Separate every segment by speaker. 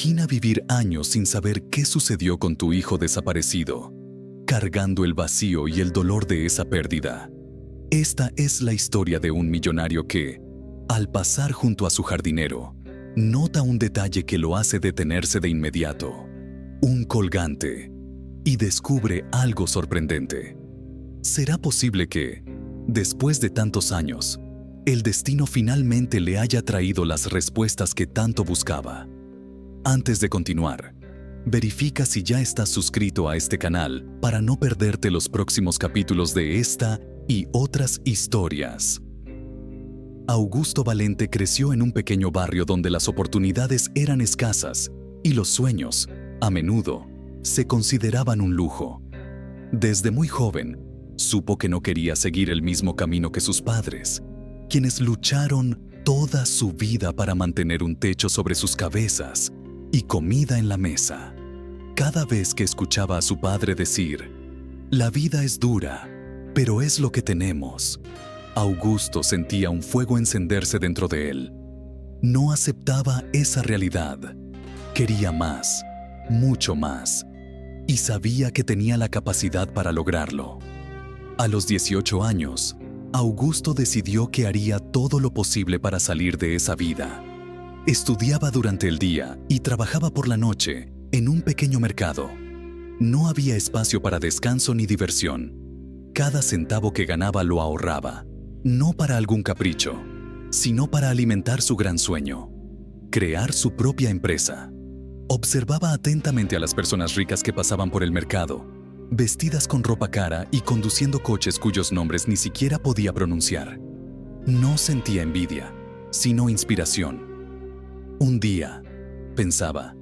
Speaker 1: Imagina vivir años sin saber qué sucedió con tu hijo desaparecido, cargando el vacío y el dolor de esa pérdida. Esta es la historia de un millonario que, al pasar junto a su jardinero, nota un detalle que lo hace detenerse de inmediato, un colgante, y descubre algo sorprendente. ¿Será posible que, después de tantos años, el destino finalmente le haya traído las respuestas que tanto buscaba? Antes de continuar, verifica si ya estás suscrito a este canal para no perderte los próximos capítulos de esta y otras historias. Augusto Valente creció en un pequeño barrio donde las oportunidades eran escasas y los sueños, a menudo, se consideraban un lujo. Desde muy joven, supo que no quería seguir el mismo camino que sus padres, quienes lucharon toda su vida para mantener un techo sobre sus cabezas y comida en la mesa. Cada vez que escuchaba a su padre decir, «La vida es dura, pero es lo que tenemos», Augusto sentía un fuego encenderse dentro de él. No aceptaba esa realidad. Quería más, mucho más, y sabía que tenía la capacidad para lograrlo. A los 18 años, Augusto decidió que haría todo lo posible para salir de esa vida. Estudiaba durante el día y trabajaba por la noche en un pequeño mercado. No había espacio para descanso ni diversión. Cada centavo que ganaba lo ahorraba, no para algún capricho, sino para alimentar su gran sueño, crear su propia empresa. Observaba atentamente a las personas ricas que pasaban por el mercado, vestidas con ropa cara y conduciendo coches cuyos nombres ni siquiera podía pronunciar. No sentía envidia, sino inspiración. Un día, pensaba,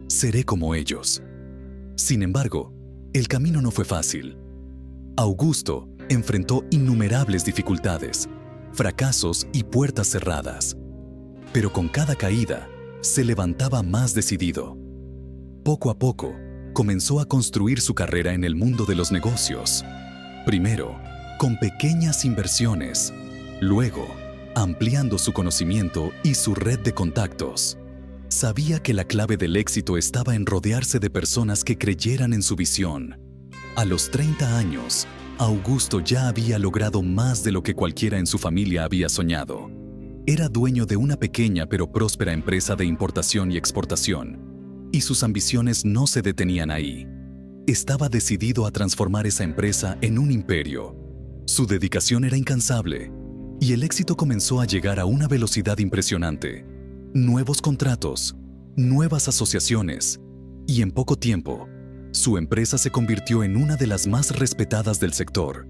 Speaker 1: seré como ellos. Sin embargo, el camino no fue fácil. Augusto enfrentó innumerables dificultades, fracasos y puertas cerradas. Pero con cada caída, se levantaba más decidido. Poco a poco, comenzó a construir su carrera en el mundo de los negocios. Primero, con pequeñas inversiones. Luego, ampliando su conocimiento y su red de contactos. Sabía que la clave del éxito estaba en rodearse de personas que creyeran en su visión. A los 30 años, Augusto ya había logrado más de lo que cualquiera en su familia había soñado. Era dueño de una pequeña pero próspera empresa de importación y exportación, y sus ambiciones no se detenían ahí. Estaba decidido a transformar esa empresa en un imperio. Su dedicación era incansable, y el éxito comenzó a llegar a una velocidad impresionante. Nuevos contratos, nuevas asociaciones, y en poco tiempo, su empresa se convirtió en una de las más respetadas del sector.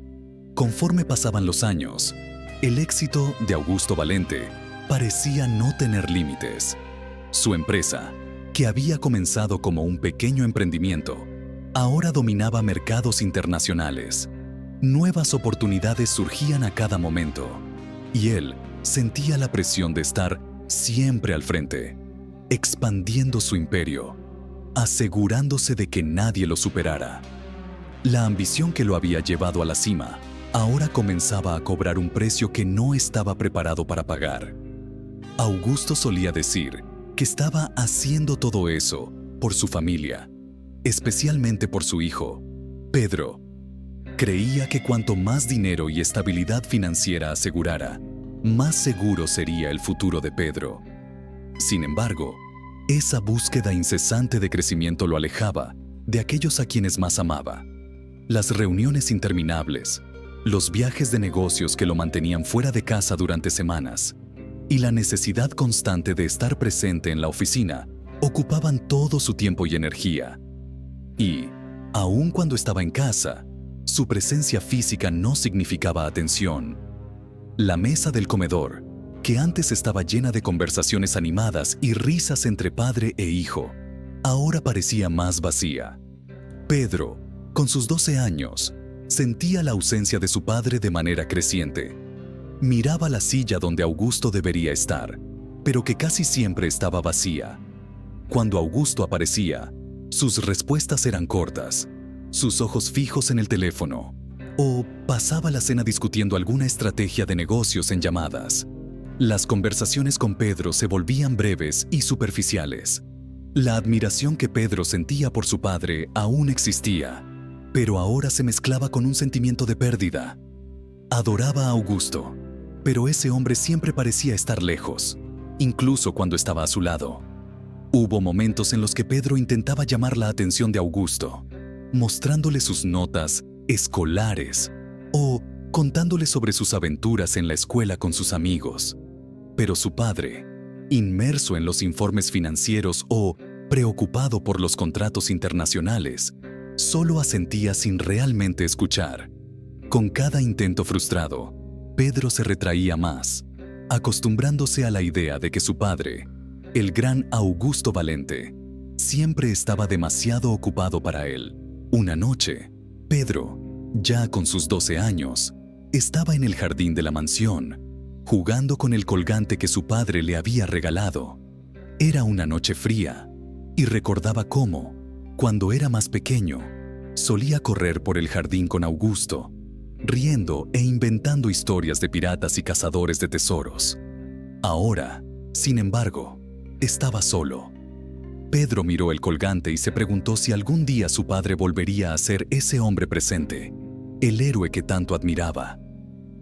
Speaker 1: Conforme pasaban los años, el éxito de Augusto Valente parecía no tener límites. Su empresa, que había comenzado como un pequeño emprendimiento, ahora dominaba mercados internacionales. Nuevas oportunidades surgían a cada momento, y él sentía la presión de estar siempre al frente, expandiendo su imperio, asegurándose de que nadie lo superara. La ambición que lo había llevado a la cima ahora comenzaba a cobrar un precio que no estaba preparado para pagar. Augusto solía decir que estaba haciendo todo eso por su familia, especialmente por su hijo, Pedro. Creía que cuanto más dinero y estabilidad financiera asegurara, más seguro sería el futuro de Pedro. Sin embargo, esa búsqueda incesante de crecimiento lo alejaba de aquellos a quienes más amaba. Las reuniones interminables, los viajes de negocios que lo mantenían fuera de casa durante semanas, y la necesidad constante de estar presente en la oficina ocupaban todo su tiempo y energía. Y, aun cuando estaba en casa, su presencia física no significaba atención. La mesa del comedor, que antes estaba llena de conversaciones animadas y risas entre padre e hijo, ahora parecía más vacía. Pedro, con sus 12 años, sentía la ausencia de su padre de manera creciente. Miraba la silla donde Augusto debería estar, pero que casi siempre estaba vacía. Cuando Augusto aparecía, sus respuestas eran cortas, sus ojos fijos en el teléfono, o pasaba la cena discutiendo alguna estrategia de negocios en llamadas. Las conversaciones con Pedro se volvían breves y superficiales. La admiración que Pedro sentía por su padre aún existía, pero ahora se mezclaba con un sentimiento de pérdida. Adoraba a Augusto, pero ese hombre siempre parecía estar lejos, incluso cuando estaba a su lado. Hubo momentos en los que Pedro intentaba llamar la atención de Augusto, mostrándole sus notas escolares o contándole sobre sus aventuras en la escuela con sus amigos. Pero su padre, inmerso en los informes financieros o preocupado por los contratos internacionales, solo asentía sin realmente escuchar. Con cada intento frustrado, Pedro se retraía más, acostumbrándose a la idea de que su padre, el gran Augusto Valente, siempre estaba demasiado ocupado para él. Una noche, Pedro, ya con sus 12 años, estaba en el jardín de la mansión, jugando con el colgante que su padre le había regalado. Era una noche fría, y recordaba cómo, cuando era más pequeño, solía correr por el jardín con Augusto, riendo e inventando historias de piratas y cazadores de tesoros. Ahora, sin embargo, estaba solo. Pedro miró el colgante y se preguntó si algún día su padre volvería a ser ese hombre presente, el héroe que tanto admiraba.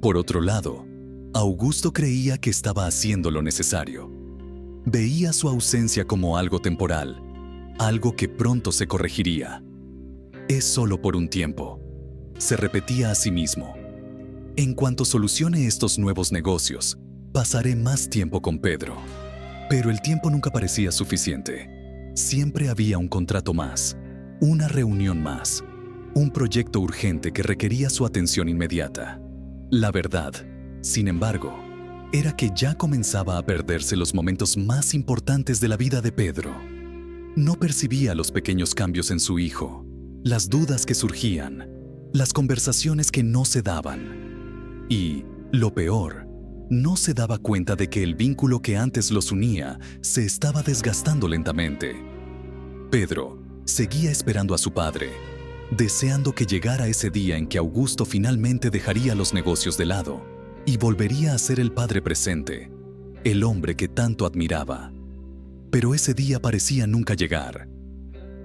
Speaker 1: Por otro lado, Augusto creía que estaba haciendo lo necesario. Veía su ausencia como algo temporal, algo que pronto se corregiría. Es solo por un tiempo, se repetía a sí mismo. En cuanto solucione estos nuevos negocios, pasaré más tiempo con Pedro. Pero el tiempo nunca parecía suficiente. Siempre había un contrato más, una reunión más, un proyecto urgente que requería su atención inmediata. La verdad, sin embargo, era que ya comenzaba a perderse los momentos más importantes de la vida de Pedro. No percibía los pequeños cambios en su hijo, las dudas que surgían, las conversaciones que no se daban. Y, lo peor, no se daba cuenta de que el vínculo que antes los unía se estaba desgastando lentamente. Pedro seguía esperando a su padre, deseando que llegara ese día en que Augusto finalmente dejaría los negocios de lado y volvería a ser el padre presente, el hombre que tanto admiraba. Pero ese día parecía nunca llegar.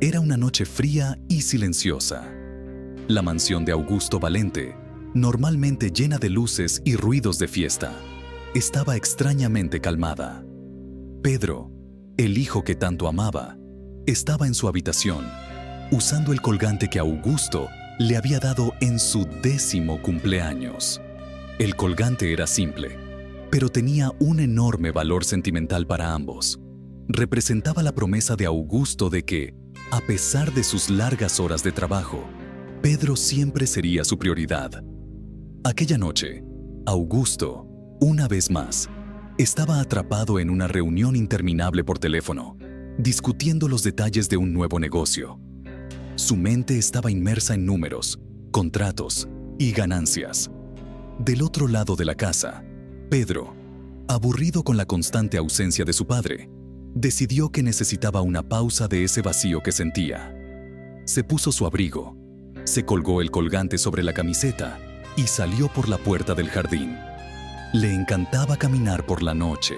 Speaker 1: Era una noche fría y silenciosa. La mansión de Augusto Valente, normalmente llena de luces y ruidos de fiesta, estaba extrañamente calmada. Pedro, el hijo que tanto amaba, estaba en su habitación, usando el colgante que Augusto le había dado en su 10º cumpleaños. El colgante era simple, pero tenía un enorme valor sentimental para ambos. Representaba la promesa de Augusto de que, a pesar de sus largas horas de trabajo, Pedro siempre sería su prioridad. Aquella noche, Augusto, una vez más, estaba atrapado en una reunión interminable por teléfono, discutiendo los detalles de un nuevo negocio. Su mente estaba inmersa en números, contratos y ganancias. Del otro lado de la casa, Pedro, aburrido con la constante ausencia de su padre, decidió que necesitaba una pausa de ese vacío que sentía. Se puso su abrigo, se colgó el colgante sobre la camiseta y salió por la puerta del jardín. Le encantaba caminar por la noche,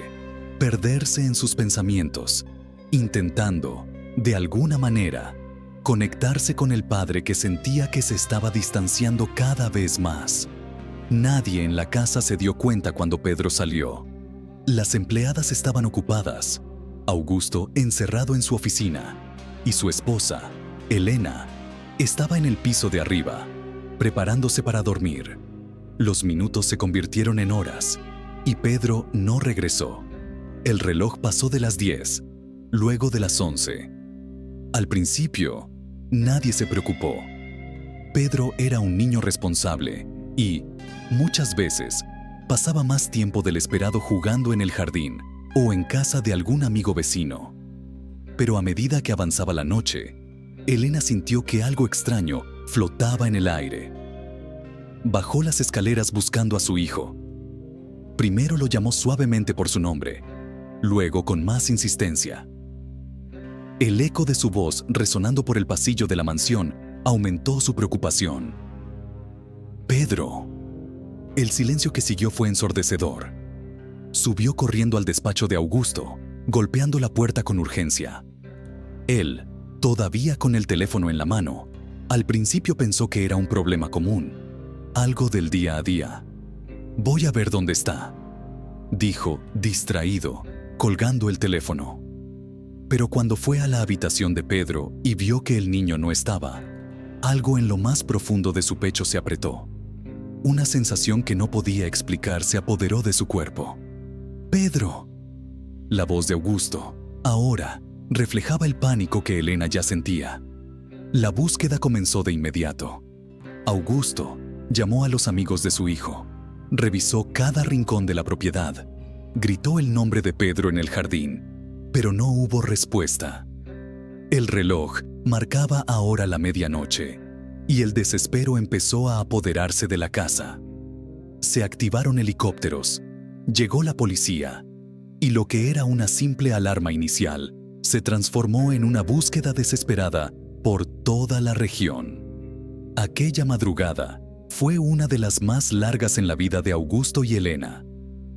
Speaker 1: perderse en sus pensamientos, intentando, de alguna manera, conectarse con el padre que sentía que se estaba distanciando cada vez más. Nadie en la casa se dio cuenta cuando Pedro salió. Las empleadas estaban ocupadas, Augusto encerrado en su oficina, y su esposa, Elena, estaba en el piso de arriba, preparándose para dormir. Los minutos se convirtieron en horas, y Pedro no regresó. El reloj pasó de las 10, luego de las 11. Al principio, nadie se preocupó. Pedro era un niño responsable y, muchas veces, pasaba más tiempo del esperado jugando en el jardín o en casa de algún amigo vecino. Pero a medida que avanzaba la noche, Elena sintió que algo extraño flotaba en el aire. Bajó las escaleras buscando a su hijo. Primero lo llamó suavemente por su nombre, luego con más insistencia. El eco de su voz resonando por el pasillo de la mansión aumentó su preocupación. ¡Pedro! El silencio que siguió fue ensordecedor. Subió corriendo al despacho de Augusto, golpeando la puerta con urgencia. Él, todavía con el teléfono en la mano, al principio pensó que era un problema común, algo del día a día. «Voy a ver dónde está», dijo, distraído, colgando el teléfono. Pero cuando fue a la habitación de Pedro y vio que el niño no estaba, algo en lo más profundo de su pecho se apretó. Una sensación que no podía explicar se apoderó de su cuerpo. «¡Pedro!». La voz de Augusto, ahora, reflejaba el pánico que Elena ya sentía. La búsqueda comenzó de inmediato. Augusto llamó a los amigos de su hijo, revisó cada rincón de la propiedad, gritó el nombre de Pedro en el jardín, pero no hubo respuesta. El reloj marcaba ahora la medianoche y el desespero empezó a apoderarse de la casa. Se activaron helicópteros, llegó la policía y lo que era una simple alarma inicial se transformó en una búsqueda desesperada por toda la región. Aquella madrugada fue una de las más largas en la vida de Augusto y Elena.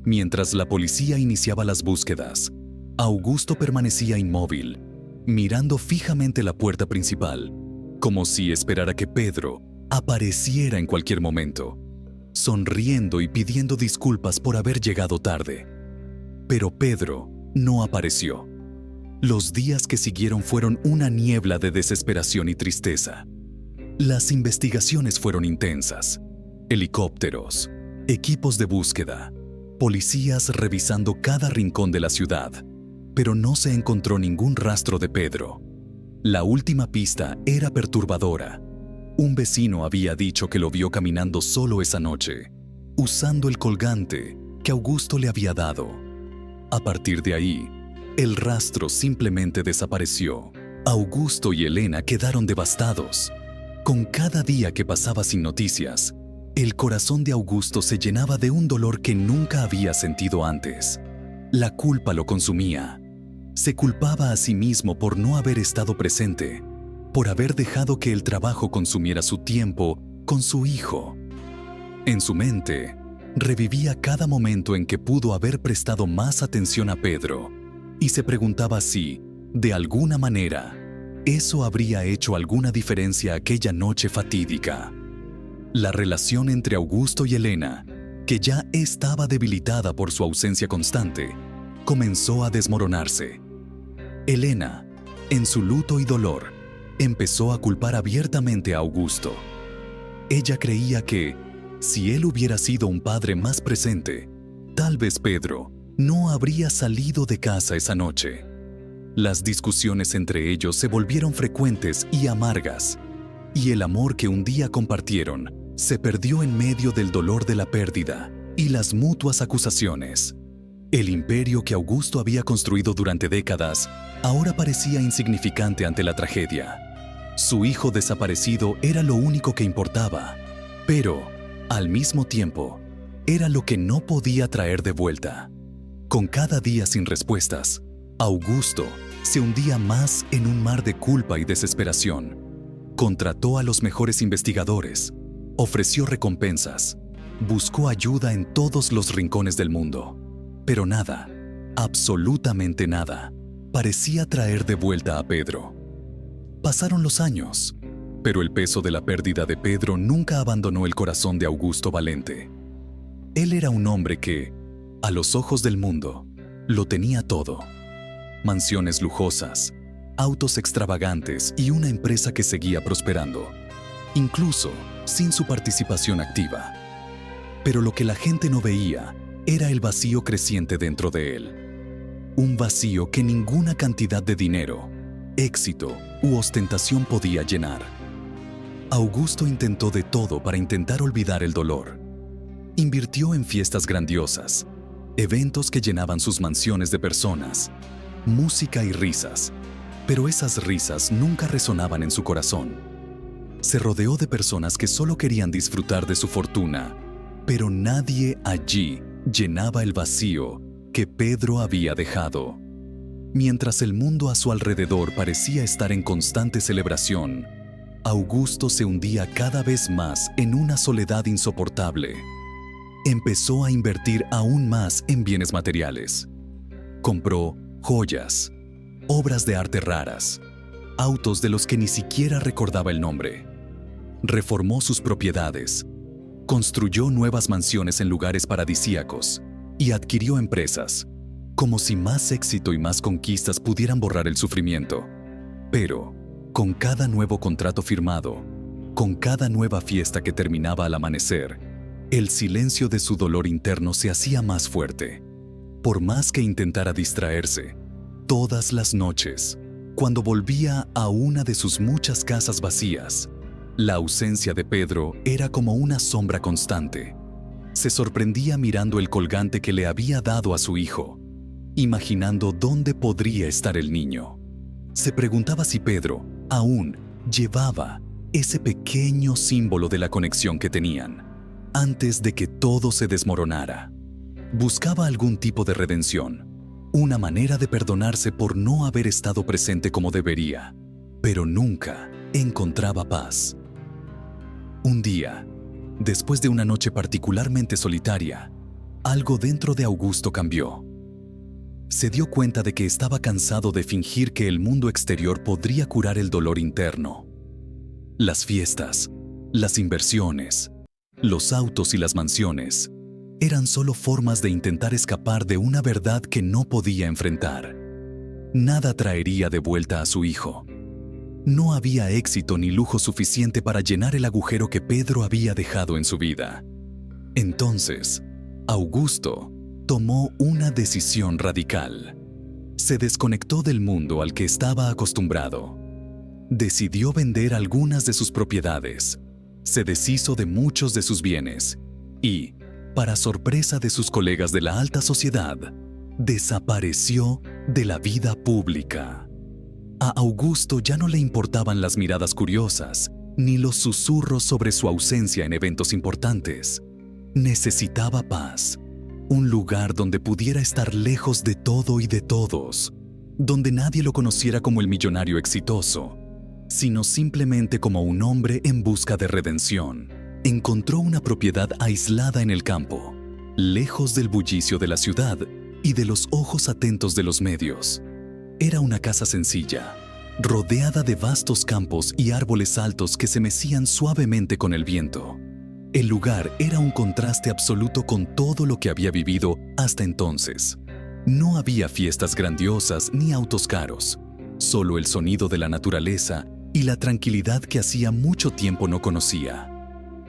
Speaker 1: Mientras la policía iniciaba las búsquedas, Augusto permanecía inmóvil, mirando fijamente la puerta principal, como si esperara que Pedro apareciera en cualquier momento, sonriendo y pidiendo disculpas por haber llegado tarde. Pero Pedro no apareció. Los días que siguieron fueron una niebla de desesperación y tristeza. Las investigaciones fueron intensas. Helicópteros, equipos de búsqueda, policías revisando cada rincón de la ciudad, pero no se encontró ningún rastro de Pedro. La última pista era perturbadora. Un vecino había dicho que lo vio caminando solo esa noche, usando el colgante que Augusto le había dado. A partir de ahí, el rastro simplemente desapareció. Augusto y Elena quedaron devastados. Con cada día que pasaba sin noticias, el corazón de Augusto se llenaba de un dolor que nunca había sentido antes. La culpa lo consumía. Se culpaba a sí mismo por no haber estado presente, por haber dejado que el trabajo consumiera su tiempo con su hijo. En su mente, revivía cada momento en que pudo haber prestado más atención a Pedro y se preguntaba si, de alguna manera, eso habría hecho alguna diferencia aquella noche fatídica. La relación entre Augusto y Elena, que ya estaba debilitada por su ausencia constante, comenzó a desmoronarse. Elena, en su luto y dolor, empezó a culpar abiertamente a Augusto. Ella creía que, si él hubiera sido un padre más presente, tal vez Pedro no habría salido de casa esa noche. Las discusiones entre ellos se volvieron frecuentes y amargas, y el amor que un día compartieron se perdió en medio del dolor de la pérdida y las mutuas acusaciones. El imperio que Augusto había construido durante décadas ahora parecía insignificante ante la tragedia. Su hijo desaparecido era lo único que importaba, pero, al mismo tiempo, era lo que no podía traer de vuelta. Con cada día sin respuestas, Augusto se hundía más en un mar de culpa y desesperación. Contrató a los mejores investigadores, ofreció recompensas, buscó ayuda en todos los rincones del mundo. Pero nada, absolutamente nada, parecía traer de vuelta a Pedro. Pasaron los años, pero el peso de la pérdida de Pedro nunca abandonó el corazón de Augusto Valente. Él era un hombre que, a los ojos del mundo, lo tenía todo. Mansiones lujosas, autos extravagantes y una empresa que seguía prosperando, incluso sin su participación activa. Pero lo que la gente no veía era el vacío creciente dentro de él. Un vacío que ninguna cantidad de dinero, éxito u ostentación podía llenar. Augusto intentó de todo para intentar olvidar el dolor. Invirtió en fiestas grandiosas, eventos que llenaban sus mansiones de personas, música y risas, pero esas risas nunca resonaban en su corazón. Se rodeó de personas que solo querían disfrutar de su fortuna, pero nadie allí llenaba el vacío que Pedro había dejado. Mientras el mundo a su alrededor parecía estar en constante celebración, Augusto se hundía cada vez más en una soledad insoportable. Empezó a invertir aún más en bienes materiales. Compró joyas, obras de arte raras, autos de los que ni siquiera recordaba el nombre. Reformó sus propiedades, construyó nuevas mansiones en lugares paradisíacos y adquirió empresas, como si más éxito y más conquistas pudieran borrar el sufrimiento. Pero, con cada nuevo contrato firmado, con cada nueva fiesta que terminaba al amanecer, el silencio de su dolor interno se hacía más fuerte. Por más que intentara distraerse, todas las noches, cuando volvía a una de sus muchas casas vacías, la ausencia de Pedro era como una sombra constante. Se sorprendía mirando el colgante que le había dado a su hijo, imaginando dónde podría estar el niño. Se preguntaba si Pedro aún llevaba ese pequeño símbolo de la conexión que tenían, antes de que todo se desmoronara. Buscaba algún tipo de redención, una manera de perdonarse por no haber estado presente como debería, pero nunca encontraba paz. Un día, después de una noche particularmente solitaria, algo dentro de Augusto cambió. Se dio cuenta de que estaba cansado de fingir que el mundo exterior podría curar el dolor interno. Las fiestas, las inversiones, los autos y las mansiones eran solo formas de intentar escapar de una verdad que no podía enfrentar. Nada traería de vuelta a su hijo. No había éxito ni lujo suficiente para llenar el agujero que Pedro había dejado en su vida. Entonces, Augusto tomó una decisión radical. Se desconectó del mundo al que estaba acostumbrado. Decidió vender algunas de sus propiedades, se deshizo de muchos de sus bienes y, para sorpresa de sus colegas de la alta sociedad, desapareció de la vida pública. A Augusto ya no le importaban las miradas curiosas ni los susurros sobre su ausencia en eventos importantes. Necesitaba paz, un lugar donde pudiera estar lejos de todo y de todos, donde nadie lo conociera como el millonario exitoso, sino simplemente como un hombre en busca de redención. Encontró una propiedad aislada en el campo, lejos del bullicio de la ciudad y de los ojos atentos de los medios. Era una casa sencilla, rodeada de vastos campos y árboles altos que se mecían suavemente con el viento. El lugar era un contraste absoluto con todo lo que había vivido hasta entonces. No había fiestas grandiosas ni autos caros, solo el sonido de la naturaleza y la tranquilidad que hacía mucho tiempo no conocía.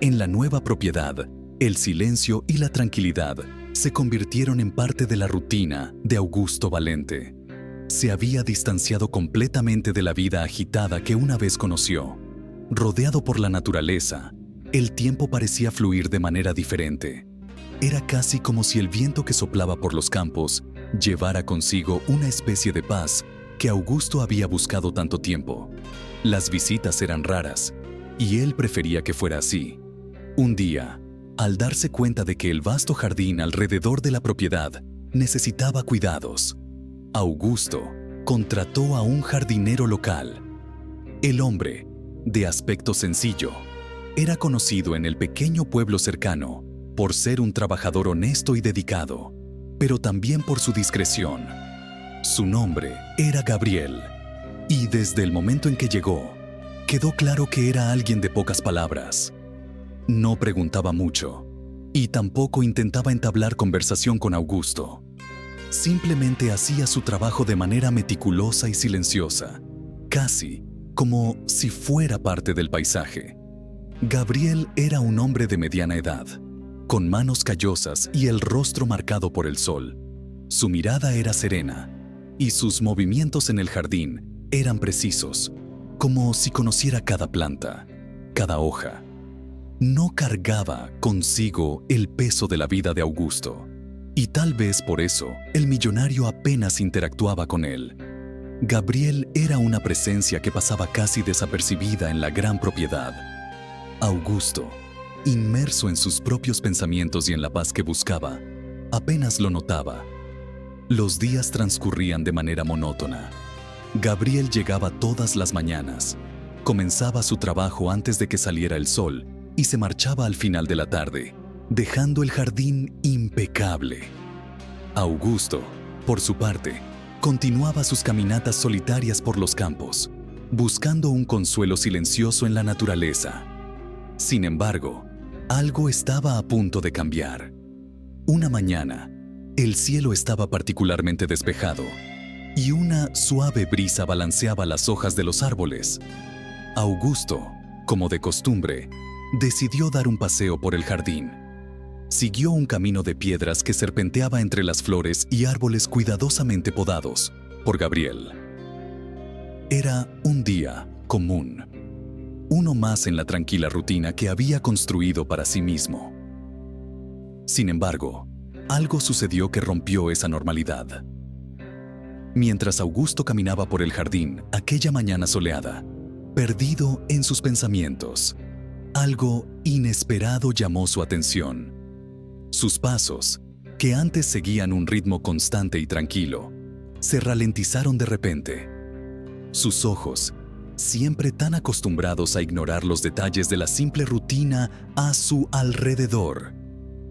Speaker 1: En la nueva propiedad, el silencio y la tranquilidad se convirtieron en parte de la rutina de Augusto Valente. Se había distanciado completamente de la vida agitada que una vez conoció. Rodeado por la naturaleza, el tiempo parecía fluir de manera diferente. Era casi como si el viento que soplaba por los campos llevara consigo una especie de paz que Augusto había buscado tanto tiempo. Las visitas eran raras, y él prefería que fuera así. Un día, al darse cuenta de que el vasto jardín alrededor de la propiedad necesitaba cuidados, Augusto contrató a un jardinero local. El hombre, de aspecto sencillo, era conocido en el pequeño pueblo cercano por ser un trabajador honesto y dedicado, pero también por su discreción. Su nombre era Gabriel, y desde el momento en que llegó, quedó claro que era alguien de pocas palabras. No preguntaba mucho, y tampoco intentaba entablar conversación con Augusto. Simplemente hacía su trabajo de manera meticulosa y silenciosa, casi como si fuera parte del paisaje. Gabriel era un hombre de mediana edad, con manos callosas y el rostro marcado por el sol. Su mirada era serena, y sus movimientos en el jardín eran precisos, como si conociera cada planta, cada hoja. No cargaba consigo el peso de la vida de Augusto, y tal vez por eso el millonario apenas interactuaba con él. Gabriel era una presencia que pasaba casi desapercibida en la gran propiedad. Augusto, inmerso en sus propios pensamientos y en la paz que buscaba, apenas lo notaba. Los días transcurrían de manera monótona. Gabriel llegaba todas las mañanas, comenzaba su trabajo antes de que saliera el sol y se marchaba al final de la tarde, dejando el jardín impecable. Augusto, por su parte, continuaba sus caminatas solitarias por los campos, buscando un consuelo silencioso en la naturaleza. Sin embargo, algo estaba a punto de cambiar. Una mañana, el cielo estaba particularmente despejado y una suave brisa balanceaba las hojas de los árboles. Augusto, como de costumbre, decidió dar un paseo por el jardín. Siguió un camino de piedras que serpenteaba entre las flores y árboles cuidadosamente podados por Gabriel. Era un día común, uno más en la tranquila rutina que había construido para sí mismo. Sin embargo, algo sucedió que rompió esa normalidad. Mientras Augusto caminaba por el jardín aquella mañana soleada, perdido en sus pensamientos, algo inesperado llamó su atención. Sus pasos, que antes seguían un ritmo constante y tranquilo, se ralentizaron de repente. Sus ojos, siempre tan acostumbrados a ignorar los detalles de la simple rutina a su alrededor,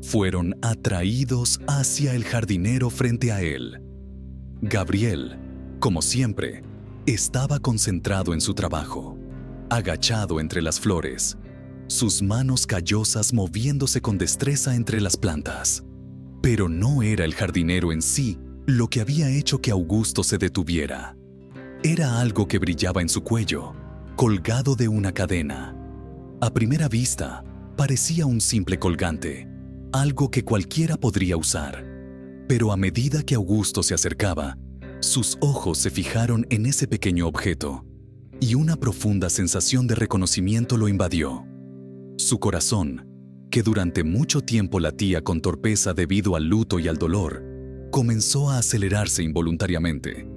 Speaker 1: fueron atraídos hacia el jardinero frente a él. Gabriel, como siempre, estaba concentrado en su trabajo, agachado entre las flores, sus manos callosas moviéndose con destreza entre las plantas. Pero no era el jardinero en sí lo que había hecho que Augusto se detuviera. Era algo que brillaba en su cuello, colgado de una cadena. A primera vista, parecía un simple colgante, algo que cualquiera podría usar. Pero a medida que Augusto se acercaba, sus ojos se fijaron en ese pequeño objeto, y una profunda sensación de reconocimiento lo invadió. Su corazón, que durante mucho tiempo latía con torpeza debido al luto y al dolor, comenzó a acelerarse involuntariamente.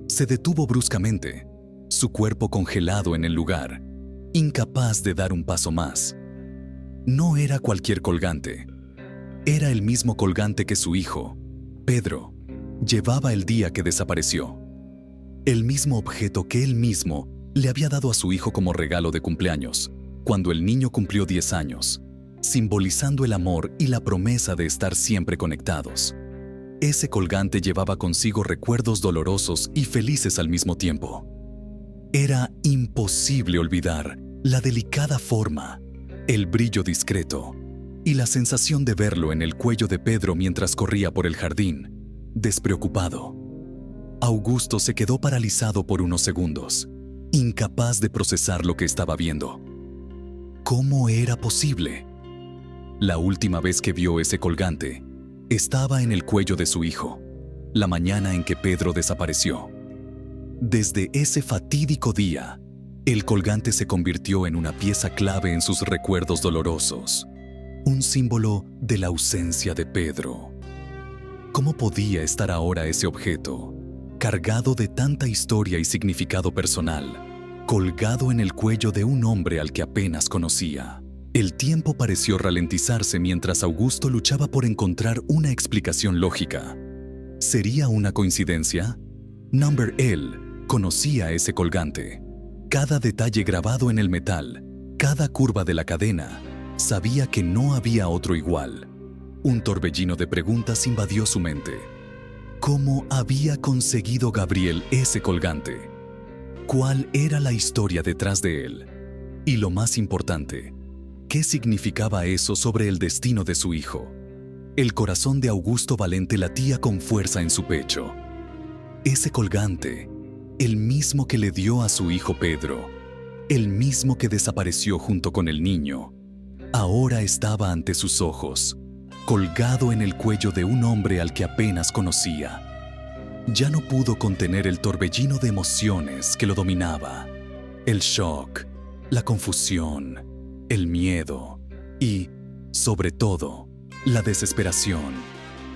Speaker 1: Se detuvo bruscamente, su cuerpo congelado en el lugar, incapaz de dar un paso más. No era cualquier colgante. Era el mismo colgante que su hijo, Pedro, llevaba el día que desapareció. El mismo objeto que él mismo le había dado a su hijo como regalo de cumpleaños, cuando el niño cumplió 10 años, simbolizando el amor y la promesa de estar siempre conectados. Ese colgante llevaba consigo recuerdos dolorosos y felices al mismo tiempo. Era imposible olvidar la delicada forma, el brillo discreto y la sensación de verlo en el cuello de Pedro mientras corría por el jardín, despreocupado. Augusto se quedó paralizado por unos segundos, incapaz de procesar lo que estaba viendo. ¿Cómo era posible? La última vez que vio ese colgante, estaba en el cuello de su hijo, la mañana en que Pedro desapareció. Desde ese fatídico día, el colgante se convirtió en una pieza clave en sus recuerdos dolorosos, un símbolo de la ausencia de Pedro. ¿Cómo podía estar ahora ese objeto, cargado de tanta historia y significado personal, colgado en el cuello de un hombre al que apenas conocía? El tiempo pareció ralentizarse mientras Augusto luchaba por encontrar una explicación lógica. ¿Sería una coincidencia? Number L conocía ese colgante. Cada detalle grabado en el metal, cada curva de la cadena, sabía que no había otro igual. Un torbellino de preguntas invadió su mente. ¿Cómo había conseguido Gabriel ese colgante? ¿Cuál era la historia detrás de él? Y lo más importante, ¿qué significaba eso sobre el destino de su hijo? El corazón de Augusto Valente latía con fuerza en su pecho. Ese colgante, el mismo que le dio a su hijo Pedro, el mismo que desapareció junto con el niño, ahora estaba ante sus ojos, colgado en el cuello de un hombre al que apenas conocía. Ya no pudo contener el torbellino de emociones que lo dominaba. El shock, la confusión, el miedo y, sobre todo, la desesperación.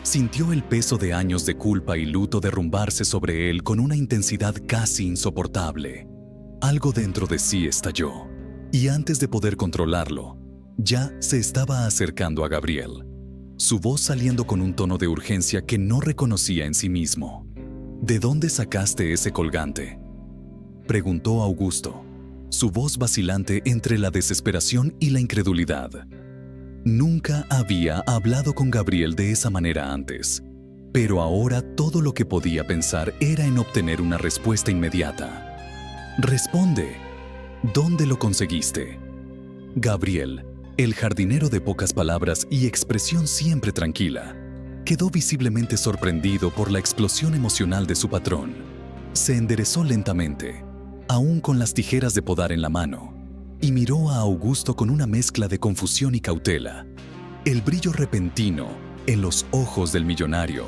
Speaker 1: Sintió el peso de años de culpa y luto derrumbarse sobre él con una intensidad casi insoportable. Algo dentro de sí estalló, y antes de poder controlarlo, ya se estaba acercando a Gabriel, su voz saliendo con un tono de urgencia que no reconocía en sí mismo. ¿De dónde sacaste ese colgante?, preguntó Augusto, su voz vacilante entre la desesperación y la incredulidad. Nunca había hablado con Gabriel de esa manera antes, pero ahora todo lo que podía pensar era en obtener una respuesta inmediata. Responde, ¿dónde lo conseguiste? Gabriel, el jardinero de pocas palabras y expresión siempre tranquila, quedó visiblemente sorprendido por la explosión emocional de su patrón. Se enderezó lentamente, aún con las tijeras de podar en la mano, y miró a Augusto con una mezcla de confusión y cautela. El brillo repentino en los ojos del millonario,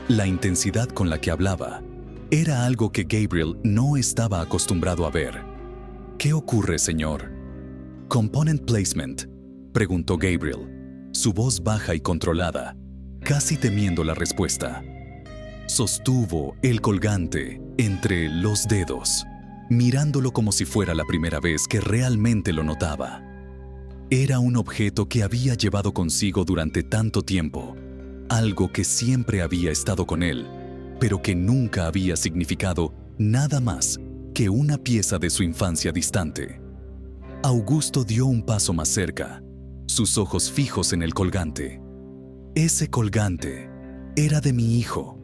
Speaker 1: la intensidad con la que hablaba, era algo que Gabriel no estaba acostumbrado a ver. ¿Qué ocurre, señor? ¿Component placement?, preguntó Gabriel, su voz baja y controlada, casi temiendo la respuesta. Sostuvo el colgante entre los dedos, mirándolo como si fuera la primera vez que realmente lo notaba. Era un objeto que había llevado consigo durante tanto tiempo, algo que siempre había estado con él, pero que nunca había significado nada más que una pieza de su infancia distante. Augusto dio un paso más cerca, sus ojos fijos en el colgante. «Ese colgante era de mi hijo»,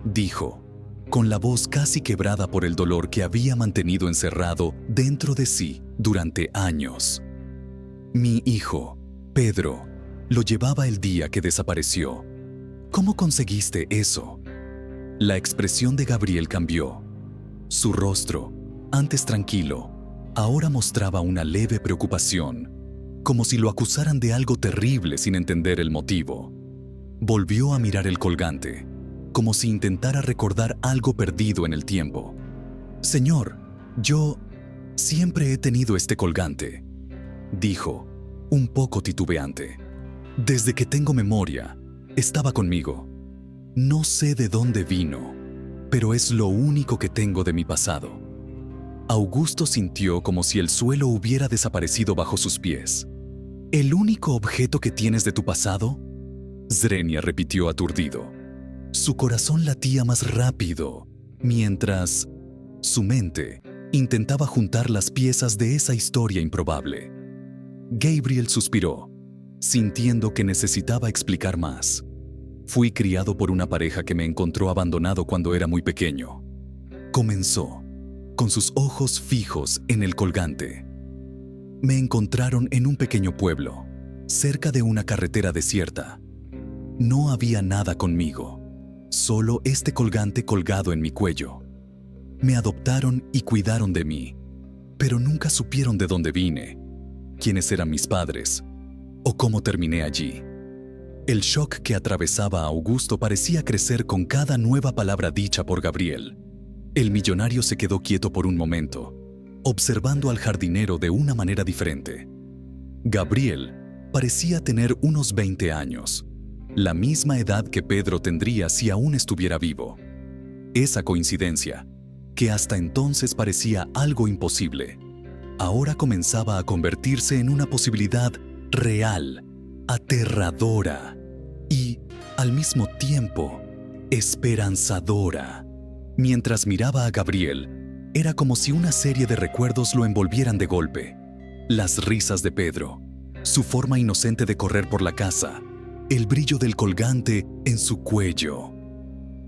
Speaker 1: dijo, con la voz casi quebrada por el dolor que había mantenido encerrado dentro de sí durante años. «Mi hijo, Pedro, lo llevaba el día que desapareció. ¿Cómo conseguiste eso?» La expresión de Gabriel cambió. Su rostro, antes tranquilo, ahora mostraba una leve preocupación, como si lo acusaran de algo terrible sin entender el motivo. Volvió a mirar el colgante, como si intentara recordar algo perdido en el tiempo. «Señor, yo siempre he tenido este colgante», dijo, un poco titubeante. «Desde que tengo memoria, estaba conmigo. No sé de dónde vino, pero es lo único que tengo de mi pasado». Augusto sintió como si el suelo hubiera desaparecido bajo sus pies. «¿El único objeto que tienes de tu pasado?», Zrenia repitió aturdido. Su corazón latía más rápido, mientras su mente intentaba juntar las piezas de esa historia improbable. Gabriel suspiró, sintiendo que necesitaba explicar más. «Fui criado por una pareja que me encontró abandonado cuando era muy pequeño», comenzó, con sus ojos fijos en el colgante. «Me encontraron en un pequeño pueblo, cerca de una carretera desierta. No había nada conmigo, solo este colgante colgado en mi cuello. Me adoptaron y cuidaron de mí, pero nunca supieron de dónde vine, quiénes eran mis padres o cómo terminé allí». El shock que atravesaba a Augusto parecía crecer con cada nueva palabra dicha por Gabriel. El millonario se quedó quieto por un momento, observando al jardinero de una manera diferente. Gabriel parecía tener unos 20 años, la misma edad que Pedro tendría si aún estuviera vivo. Esa coincidencia, que hasta entonces parecía algo imposible, ahora comenzaba a convertirse en una posibilidad real, aterradora y, al mismo tiempo, esperanzadora. Mientras miraba a Gabriel, era como si una serie de recuerdos lo envolvieran de golpe. Las risas de Pedro, su forma inocente de correr por la casa, el brillo del colgante en su cuello.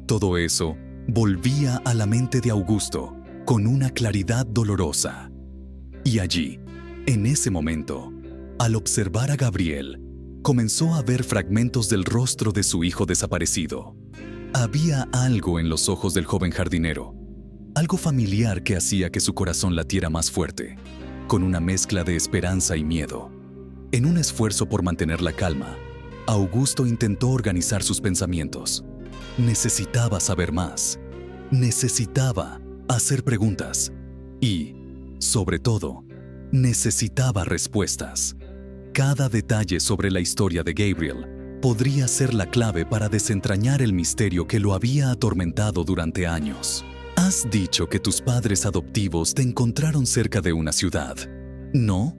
Speaker 1: Todo eso volvía a la mente de Augusto con una claridad dolorosa. Y allí, en ese momento, al observar a Gabriel, comenzó a ver fragmentos del rostro de su hijo desaparecido. Había algo en los ojos del joven jardinero, algo familiar que hacía que su corazón latiera más fuerte, con una mezcla de esperanza y miedo. En un esfuerzo por mantener la calma, Augusto intentó organizar sus pensamientos. Necesitaba saber más, necesitaba hacer preguntas y, sobre todo, necesitaba respuestas. Cada detalle sobre la historia de Gabriel podría ser la clave para desentrañar el misterio que lo había atormentado durante años. «Has dicho que tus padres adoptivos te encontraron cerca de una ciudad, ¿no?»,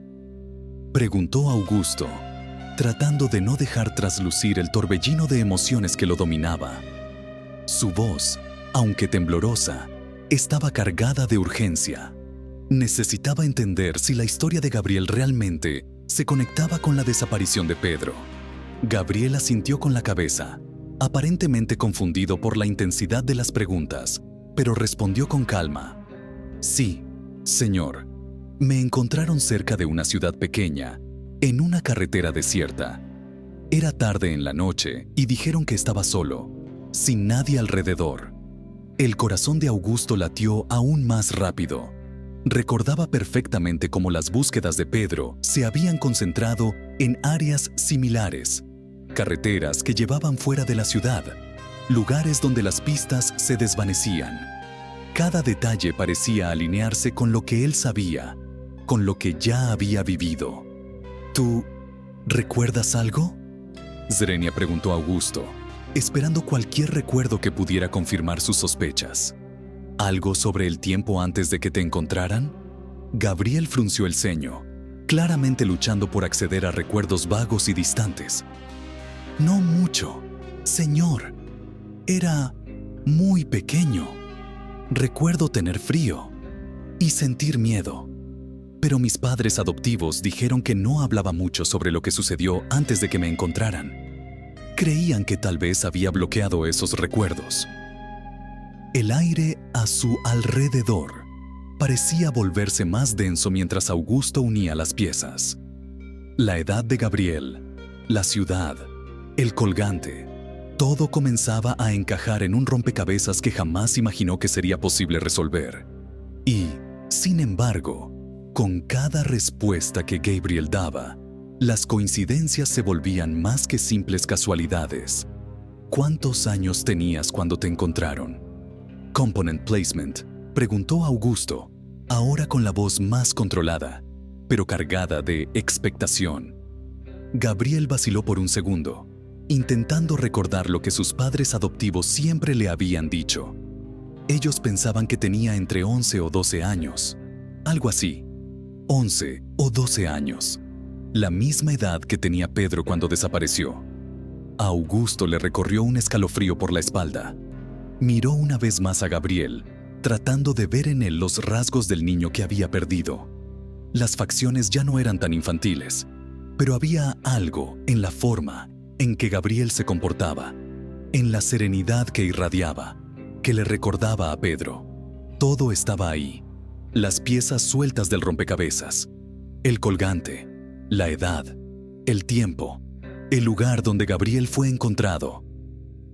Speaker 1: preguntó Augusto, tratando de no dejar traslucir el torbellino de emociones que lo dominaba. Su voz, aunque temblorosa, estaba cargada de urgencia. Necesitaba entender si la historia de Gabriel realmente se conectaba con la desaparición de Pedro. Gabriel asintió con la cabeza, aparentemente confundido por la intensidad de las preguntas, pero respondió con calma. «Sí, Señor, me encontraron cerca de una ciudad pequeña, en una carretera desierta. Era tarde en la noche y dijeron que estaba solo, sin nadie alrededor. El corazón de Augusto latió aún más rápido. Recordaba perfectamente cómo las búsquedas de Pedro se habían concentrado en áreas similares, carreteras que llevaban fuera de la ciudad, lugares donde las pistas se desvanecían. Cada detalle parecía alinearse con lo que él sabía, con lo que ya había vivido. ¿Tú recuerdas algo?, Zrenia preguntó a Augusto, esperando cualquier recuerdo que pudiera confirmar sus sospechas. ¿Algo sobre el tiempo antes de que te encontraran? Gabriel frunció el ceño, claramente luchando por acceder a recuerdos vagos y distantes. No mucho, señor. Era muy pequeño. Recuerdo tener frío y sentir miedo. Pero mis padres adoptivos dijeron que no hablaba mucho sobre lo que sucedió antes de que me encontraran. Creían que tal vez había bloqueado esos recuerdos. El aire a su alrededor parecía volverse más denso mientras Augusto unía las piezas. La edad de Gabriel, la ciudad, el colgante, todo comenzaba a encajar en un rompecabezas que jamás imaginó que sería posible resolver. Y, sin embargo, con cada respuesta que Gabriel daba, las coincidencias se volvían más que simples casualidades. ¿Cuántos años tenías cuando te encontraron? Component Placement, preguntó Augusto, ahora con la voz más controlada, pero cargada de expectación. Gabriel vaciló por un segundo, intentando recordar lo que sus padres adoptivos siempre le habían dicho. Ellos pensaban que tenía entre 11 o 12 años, algo así. 11 o 12 años, la misma edad que tenía Pedro cuando desapareció. A Augusto le recorrió un escalofrío por la espalda. Miró una vez más a Gabriel, tratando de ver en él los rasgos del niño que había perdido. Las facciones ya no eran tan infantiles, pero había algo en la forma en que Gabriel se comportaba, en la serenidad que irradiaba, que le recordaba a Pedro. Todo estaba ahí. Las piezas sueltas del rompecabezas, el colgante, la edad, el tiempo, el lugar donde Gabriel fue encontrado.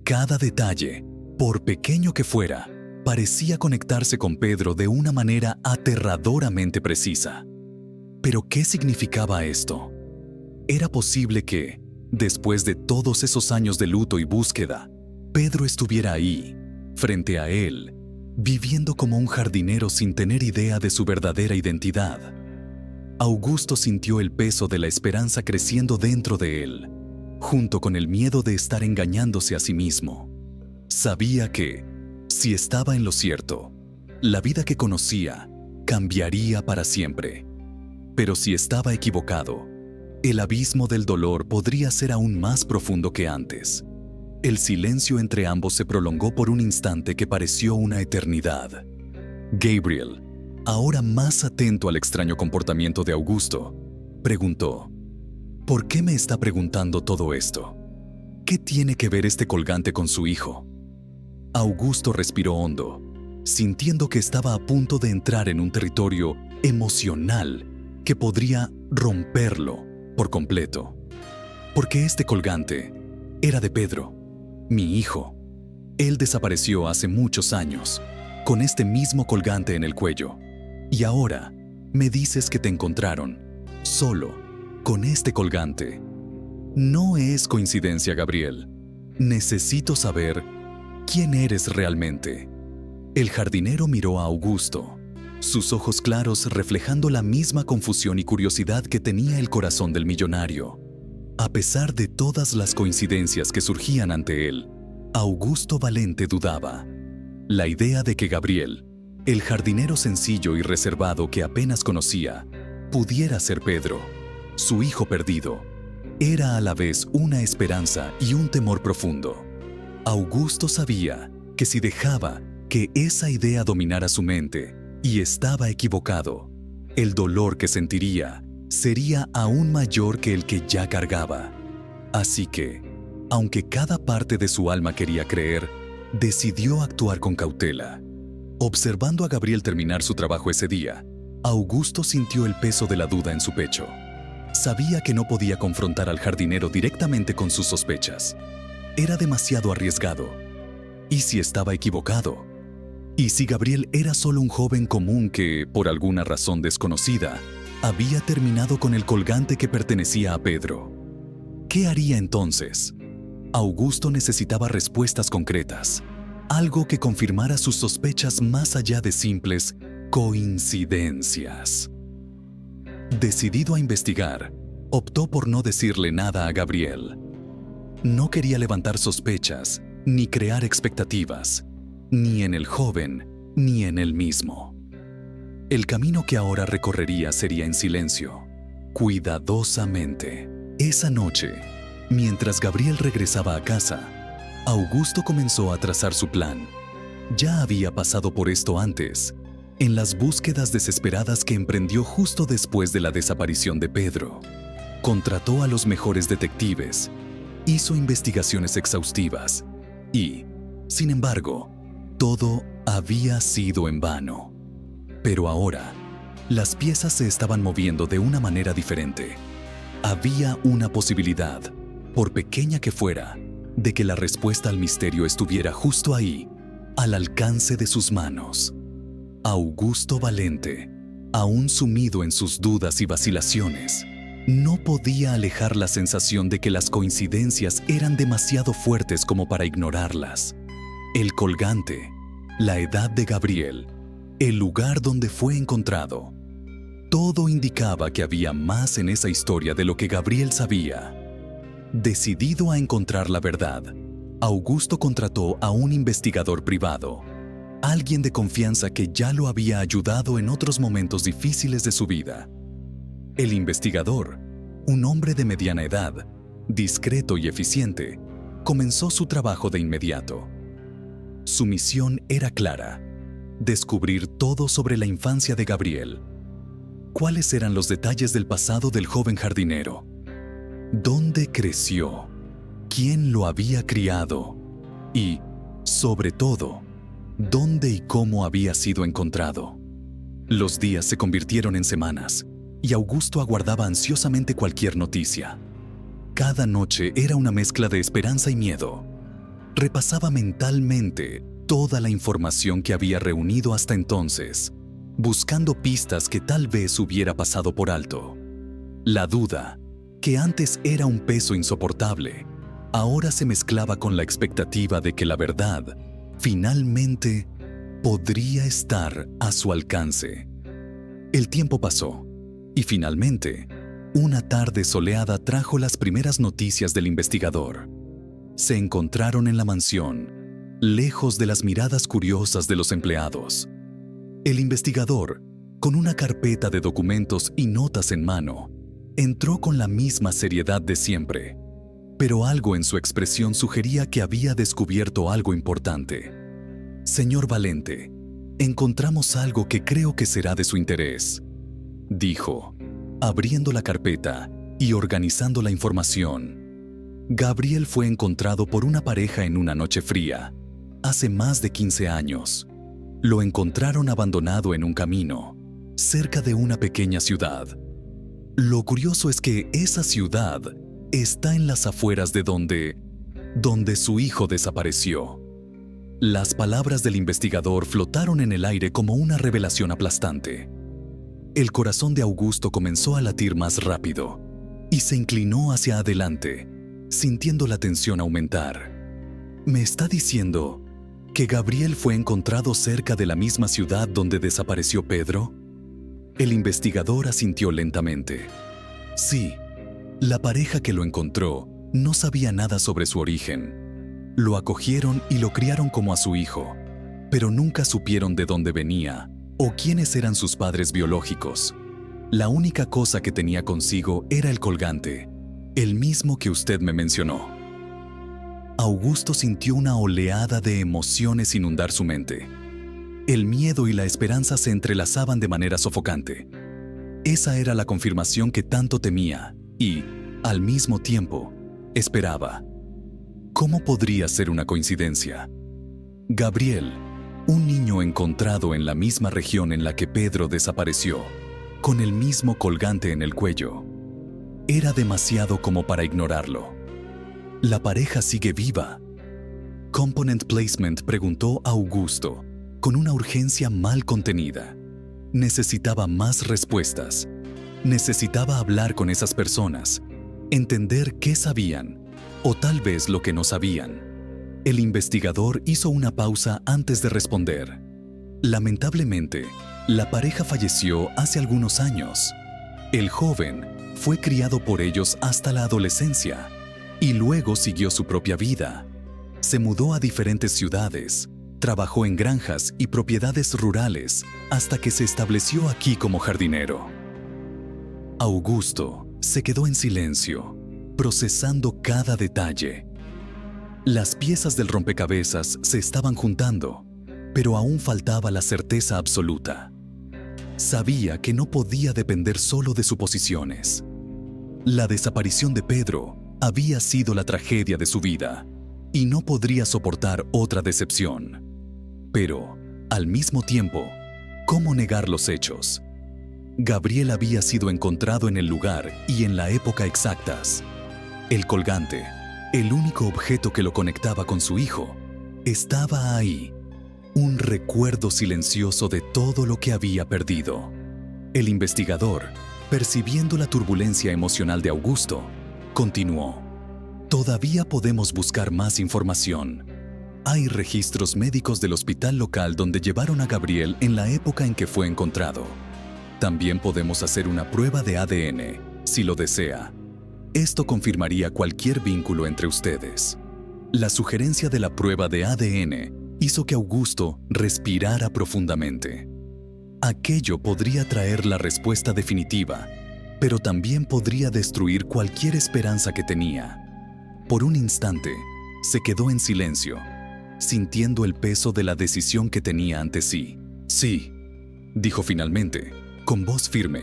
Speaker 1: Cada detalle, por pequeño que fuera, parecía conectarse con Pedro de una manera aterradoramente precisa. ¿Pero qué significaba esto? Era posible que, después de todos esos años de luto y búsqueda, Pedro estuviera ahí, frente a él, viviendo como un jardinero sin tener idea de su verdadera identidad. Augusto sintió el peso de la esperanza creciendo dentro de él, junto con el miedo de estar engañándose a sí mismo. Sabía que, si estaba en lo cierto, la vida que conocía cambiaría para siempre. Pero si estaba equivocado, el abismo del dolor podría ser aún más profundo que antes. El silencio entre ambos se prolongó por un instante que pareció una eternidad. Gabriel, ahora más atento al extraño comportamiento de Augusto, preguntó: ¿por qué me está preguntando todo esto? ¿Qué tiene que ver este colgante con su hijo? Augusto respiró hondo, sintiendo que estaba a punto de entrar en un territorio emocional que podría romperlo por completo. Porque este colgante era de Pedro, mi hijo. Él desapareció hace muchos años, con este mismo colgante en el cuello. Y ahora me dices que te encontraron, solo, con este colgante. No es coincidencia, Gabriel. Necesito saber quién eres realmente. El jardinero miró a Augusto, sus ojos claros reflejando la misma confusión y curiosidad que tenía el corazón del millonario. A pesar de todas las coincidencias que surgían ante él, Augusto Valente dudaba. La idea de que Gabriel, el jardinero sencillo y reservado que apenas conocía, pudiera ser Pedro, su hijo perdido, era a la vez una esperanza y un temor profundo. Augusto sabía que si dejaba que esa idea dominara su mente y estaba equivocado, el dolor que sentiría sería aún mayor que el que ya cargaba. Así que, aunque cada parte de su alma quería creer, decidió actuar con cautela. Observando a Gabriel terminar su trabajo ese día, Augusto sintió el peso de la duda en su pecho. Sabía que no podía confrontar al jardinero directamente con sus sospechas. Era demasiado arriesgado. ¿Y si estaba equivocado? ¿Y si Gabriel era solo un joven común que, por alguna razón desconocida, había terminado con el colgante que pertenecía a Pedro? ¿Qué haría entonces? Augusto necesitaba respuestas concretas, algo que confirmara sus sospechas más allá de simples coincidencias. Decidido a investigar, optó por no decirle nada a Gabriel. No quería levantar sospechas, ni crear expectativas, ni en el joven, ni en él mismo. El camino que ahora recorrería sería en silencio, cuidadosamente. Esa noche, mientras Gabriel regresaba a casa, Augusto comenzó a trazar su plan. Ya había pasado por esto antes, en las búsquedas desesperadas que emprendió justo después de la desaparición de Pedro. Contrató a los mejores detectives, hizo investigaciones exhaustivas y, sin embargo, todo había sido en vano. Pero ahora, las piezas se estaban moviendo de una manera diferente. Había una posibilidad, por pequeña que fuera, de que la respuesta al misterio estuviera justo ahí, al alcance de sus manos. Augusto Valente, aún sumido en sus dudas y vacilaciones, no podía alejar la sensación de que las coincidencias eran demasiado fuertes como para ignorarlas. El colgante, la edad de Gabriel, el lugar donde fue encontrado. Todo indicaba que había más en esa historia de lo que Gabriel sabía. Decidido a encontrar la verdad, Augusto contrató a un investigador privado, alguien de confianza que ya lo había ayudado en otros momentos difíciles de su vida. El investigador, un hombre de mediana edad, discreto y eficiente, comenzó su trabajo de inmediato. Su misión era clara: descubrir todo sobre la infancia de Gabriel. ¿Cuáles eran los detalles del pasado del joven jardinero? ¿Dónde creció? ¿Quién lo había criado? Y, sobre todo, ¿dónde y cómo había sido encontrado? Los días se convirtieron en semanas, y Augusto aguardaba ansiosamente cualquier noticia. Cada noche era una mezcla de esperanza y miedo. Repasaba mentalmente toda la información que había reunido hasta entonces, buscando pistas que tal vez hubiera pasado por alto. La duda, que antes era un peso insoportable, ahora se mezclaba con la expectativa de que la verdad, finalmente, podría estar a su alcance. El tiempo pasó, y finalmente, una tarde soleada trajo las primeras noticias del investigador. Se encontraron en la mansión, lejos de las miradas curiosas de los empleados. El investigador, con una carpeta de documentos y notas en mano, entró con la misma seriedad de siempre, pero algo en su expresión sugería que había descubierto algo importante. «Señor Valente, encontramos algo que creo que será de su interés», dijo, abriendo la carpeta y organizando la información. Gabriel fue encontrado por una pareja en una noche fría, hace más de 15 años. Lo encontraron abandonado en un camino, cerca de una pequeña ciudad. Lo curioso es que esa ciudad está en las afueras de donde su hijo desapareció. Las palabras del investigador flotaron en el aire como una revelación aplastante. El corazón de Augusto comenzó a latir más rápido y se inclinó hacia adelante, sintiendo la tensión aumentar. ¿Me está diciendo que Gabriel fue encontrado cerca de la misma ciudad donde desapareció Pedro? El investigador asintió lentamente. Sí, la pareja que lo encontró no sabía nada sobre su origen. Lo acogieron y lo criaron como a su hijo, pero nunca supieron de dónde venía o quiénes eran sus padres biológicos. La única cosa que tenía consigo era el colgante, el mismo que usted me mencionó. Augusto sintió una oleada de emociones inundar su mente. El miedo y la esperanza se entrelazaban de manera sofocante. Esa era la confirmación que tanto temía y, al mismo tiempo, esperaba. ¿Cómo podría ser una coincidencia? Gabriel, Un niño encontrado en la misma región en la que Pedro desapareció, con el mismo colgante en el cuello. Era demasiado como para ignorarlo. La pareja sigue viva. Component Placement preguntó a Augusto, con una urgencia mal contenida. Necesitaba más respuestas. Necesitaba hablar con esas personas, entender qué sabían, o tal vez lo que no sabían. El investigador hizo una pausa antes de responder. Lamentablemente, la pareja falleció hace algunos años. El joven fue criado por ellos hasta la adolescencia y luego siguió su propia vida. Se mudó a diferentes ciudades, trabajó en granjas y propiedades rurales hasta que se estableció aquí como jardinero. Augusto se quedó en silencio, procesando cada detalle. Las piezas del rompecabezas se estaban juntando, pero aún faltaba la certeza absoluta. Sabía que no podía depender solo de suposiciones. La desaparición de Pedro había sido la tragedia de su vida y no podría soportar otra decepción. Pero, al mismo tiempo, ¿cómo negar los hechos? Gabriel había sido encontrado en el lugar y en la época exactas. El colgante, el único objeto que lo conectaba con su hijo, estaba ahí. Un recuerdo silencioso de todo lo que había perdido. El investigador, percibiendo la turbulencia emocional de Augusto, continuó. Todavía podemos buscar más información. Hay registros médicos del hospital local donde llevaron a Gabriel en la época en que fue encontrado. También podemos hacer una prueba de ADN, si lo desea. Esto confirmaría cualquier vínculo entre ustedes. La sugerencia de la prueba de ADN hizo que Augusto respirara profundamente. Aquello podría traer la respuesta definitiva, pero también podría destruir cualquier esperanza que tenía. Por un instante, se quedó en silencio, sintiendo el peso de la decisión que tenía ante sí. Sí, dijo finalmente, con voz firme.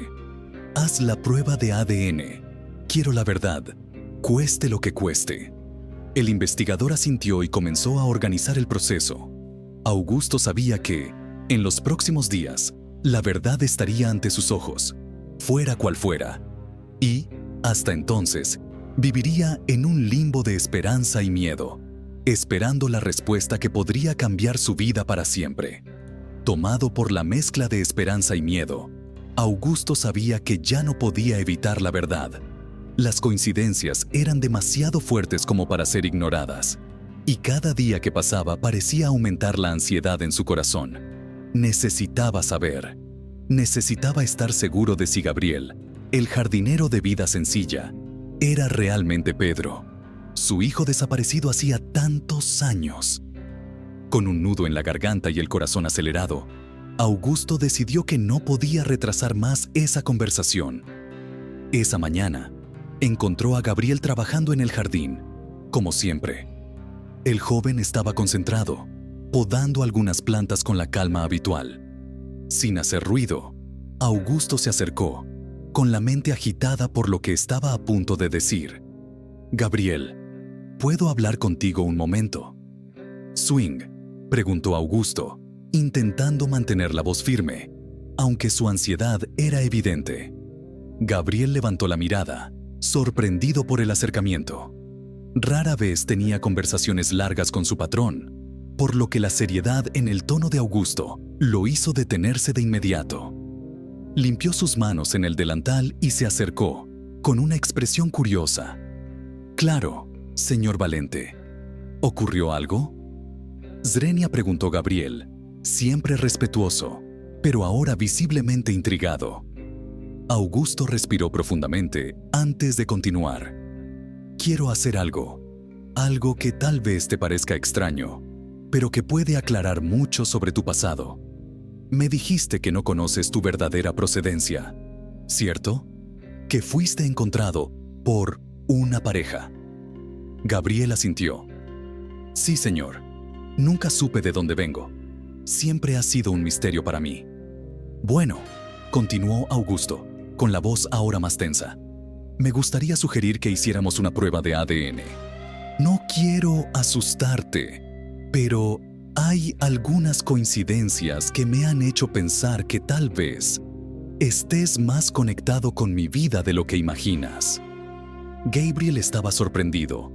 Speaker 1: Haz la prueba de ADN. Quiero la verdad, cueste lo que cueste. El investigador asintió y comenzó a organizar el proceso. Augusto sabía que, en los próximos días, la verdad estaría ante sus ojos, fuera cual fuera. Y, hasta entonces, viviría en un limbo de esperanza y miedo, esperando la respuesta que podría cambiar su vida para siempre. Tomado por la mezcla de esperanza y miedo, Augusto sabía que ya no podía evitar la verdad. Las coincidencias eran demasiado fuertes como para ser ignoradas, y cada día que pasaba parecía aumentar la ansiedad en su corazón. Necesitaba saber. Necesitaba estar seguro de si Gabriel, el jardinero de vida sencilla, era realmente Pedro, su hijo desaparecido hacía tantos años. Con un nudo en la garganta y el corazón acelerado, Augusto decidió que no podía retrasar más esa conversación. Esa mañana, encontró a Gabriel trabajando en el jardín, como siempre. El joven estaba concentrado, podando algunas plantas con la calma habitual. Sin hacer ruido, Augusto se acercó, con la mente agitada por lo que estaba a punto de decir. Gabriel, ¿puedo hablar contigo un momento? Swing, preguntó Augusto, intentando mantener la voz firme, aunque su ansiedad era evidente. Gabriel levantó la mirada, sorprendido por el acercamiento. Rara vez tenía conversaciones largas con su patrón, por lo que la seriedad en el tono de Augusto lo hizo detenerse de inmediato. Limpió sus manos en el delantal y se acercó, con una expresión curiosa. Claro, señor Valente. ¿Ocurrió algo? Zrenia preguntó Gabriel, siempre respetuoso, pero ahora visiblemente intrigado. Augusto respiró profundamente antes de continuar. Quiero hacer algo que tal vez te parezca extraño, pero que puede aclarar mucho sobre tu pasado. Me dijiste que no conoces tu verdadera procedencia, ¿cierto? Que fuiste encontrado por una pareja. Gabriel asintió. Sí, señor. Nunca supe de dónde vengo. Siempre ha sido un misterio para mí. Bueno, continuó Augusto, con la voz ahora más tensa. Me gustaría sugerir que hiciéramos una prueba de ADN. No quiero asustarte, pero Hay algunas coincidencias que me han hecho pensar que tal vez estés más conectado con mi vida de lo que imaginas. Gabriel estaba sorprendido,